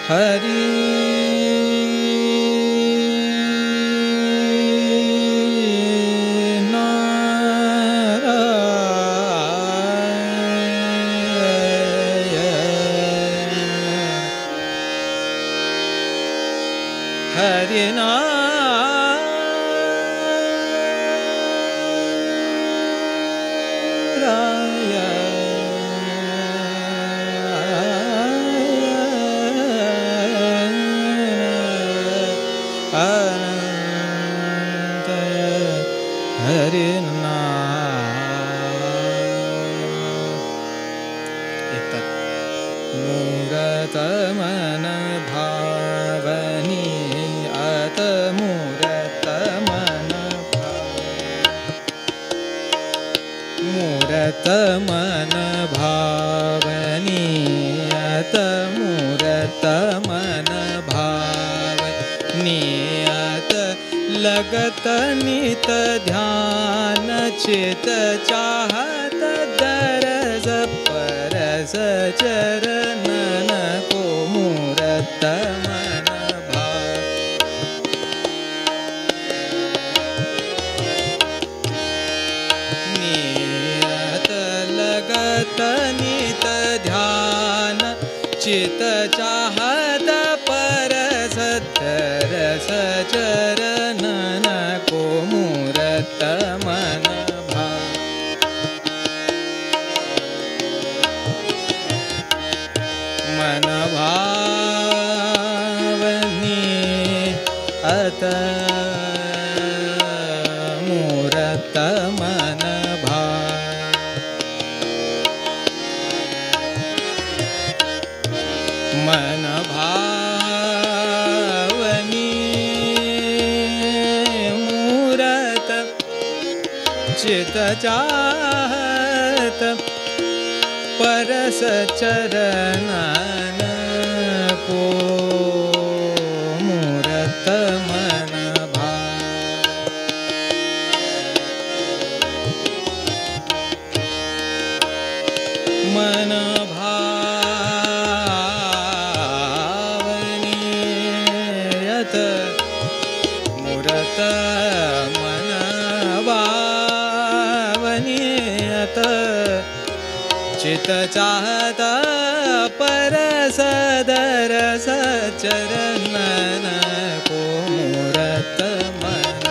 हरि मन भावनीयत मूरत मन भावनीयत लगत नित ध्यान चित चाहत दरस परस चरणन को मूरत मन भावनीयत लगत नित ध्यान चित चाहत परस तरस चरणन को मूरत मन मन भावनी अत मूरत मन मन भावनी मूरत चित चाहत परस चरणन को मूरत मन मन भावनीयत मूरत मन भावनीयत चित चाहत परस दरस चरणन को मूरत मन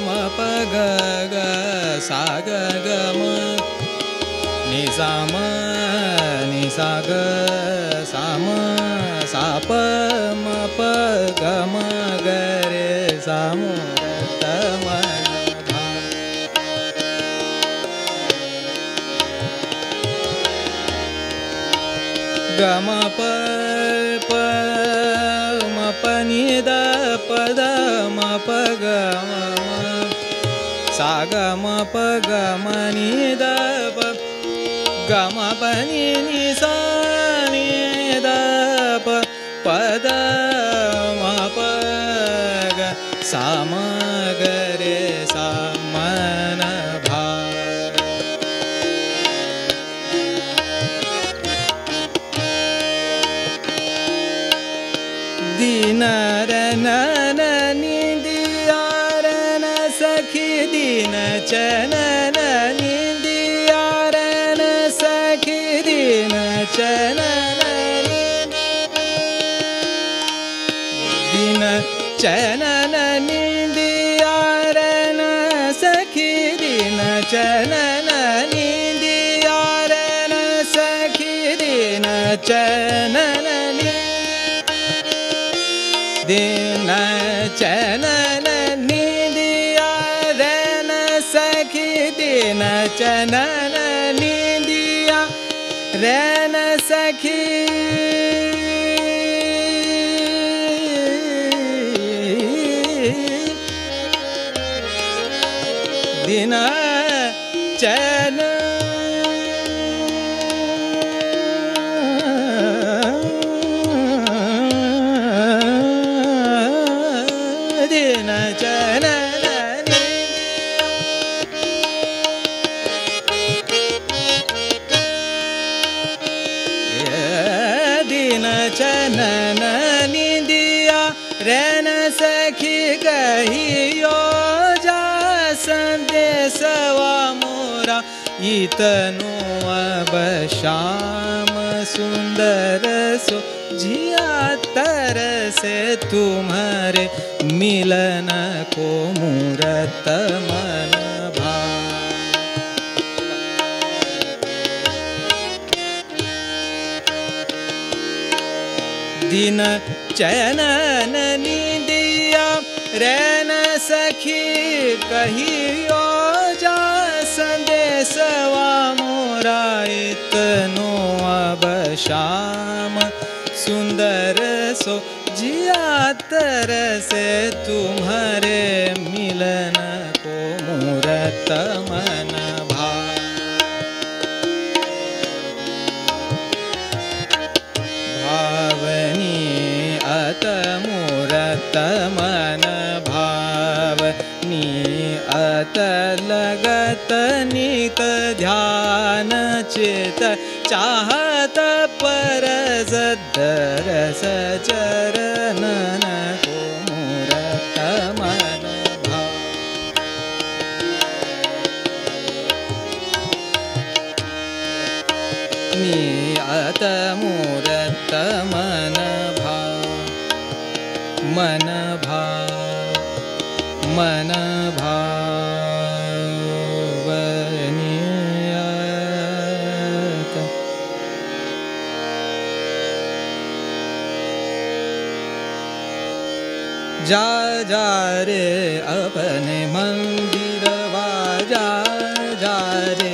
म प ग ग सा ग ग म नि सा म नि सा ग सा म सा प म प ग म ग रे सा मूरत मन ग म प प म प नि द प द म प ग म सा ग म प ग म नि द प ग म प नि नि सा नि द प प द म प ग सा म ग रे सा मन दीन रन निंदिया रन सखी दीन चनन निंदिया रन सखी दीन चनन दीन चनन निंदिया रन सखी दीन चनन निंदिया रन सखी दीन चनन दीन चनन निंदिया रन सखी दीन चनन निंदिया रन सखी दीन चन दीन चनन कहियो जा संदेशवा मोरा इतनो अब श्याम सुंदर सो जिया तरसे तुम्हारे मिलन को मूरत मन दिन चैनन निदिया रैन सखी कहियो जा संदेशवा मोरा इतनो अब श्याम सुंदर सो जिया तरसे तुम्हारे मिलन को मूरत मन मूरत मन भावनी अत लगत नित ध्यान चित चाहत परस दरस चरणन को मूरत मन भावनी अत मूरत मन मन भावनियत जा जा रे अपने मंदिर वाजा जा रे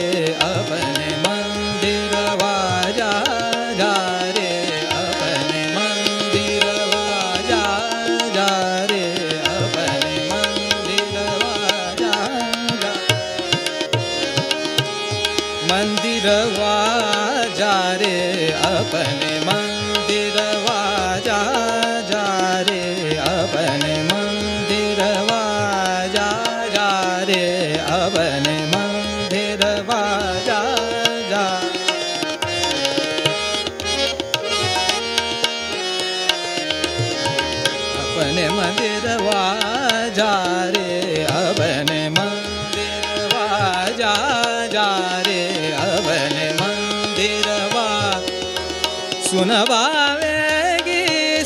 अपने मंदिर वाजा जा रे अपने मंदिर वाजा जा रे अपने मंदिर वाजा मंदिर वाजा रे अपने मंदिर वाजा जा रे अपने मंदिर वाजा जा रे अपने मंदिर वाजा जा अपने मंदिर वाजा रे अपने मंदिर वाजा जा रे अपने मंदिर वा सुनवावेगी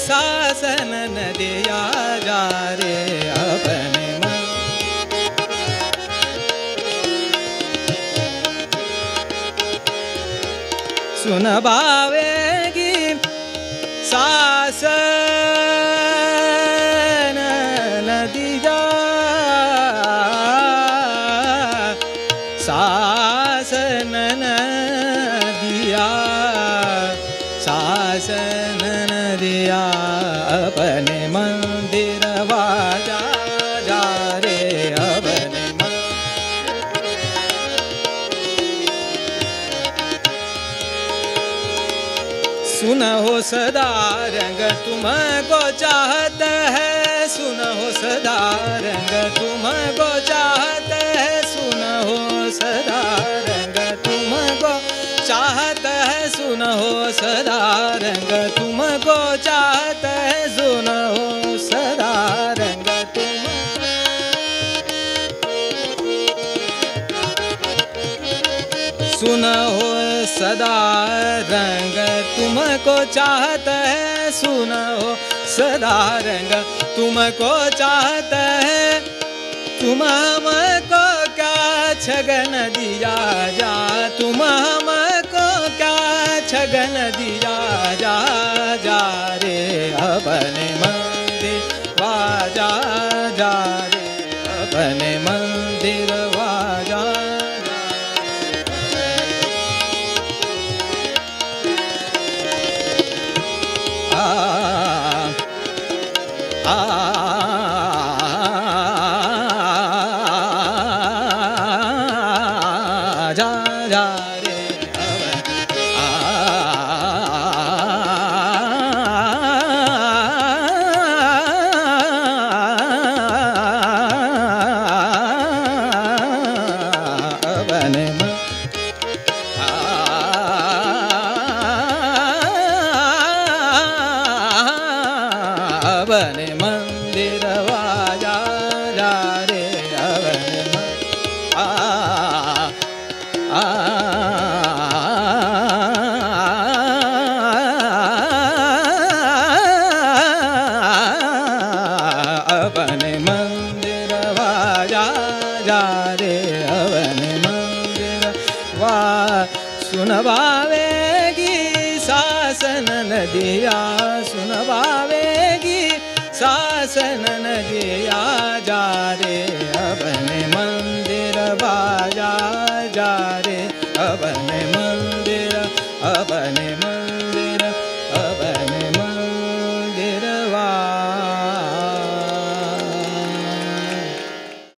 शासन नदिया जा रे अपने सुनवावेगी शासन नदिया शासन नदिया शासन नदिया अपने मंदिर वाजा जा रे अपने सुनो सदा रंग तुमको चाहत है सुनो सदा रंग तुमको चाहत है सुनो सदा रंग तुमको चाहत है सुनो सदा रंग तुमको चाहत है सुनो सदा रंग तुम सुनो सदा रंग तुमको चाहत है सुनो सदा रंग तुमको चाहत है तुम हमको क्या छगन दिया जा तुम हमको क्या छगन दिया जा जा रे अपने मंदिर वाजा जा रे अपने मंदिर वाजा जा जा रे बाजा जा रे अवन मंदिर वा सुनवावेगी सासन नदिया सुनवावेगी सासन नदिया जा रे अवन मंदिर बाजा जा रे अवन मंदिर अवन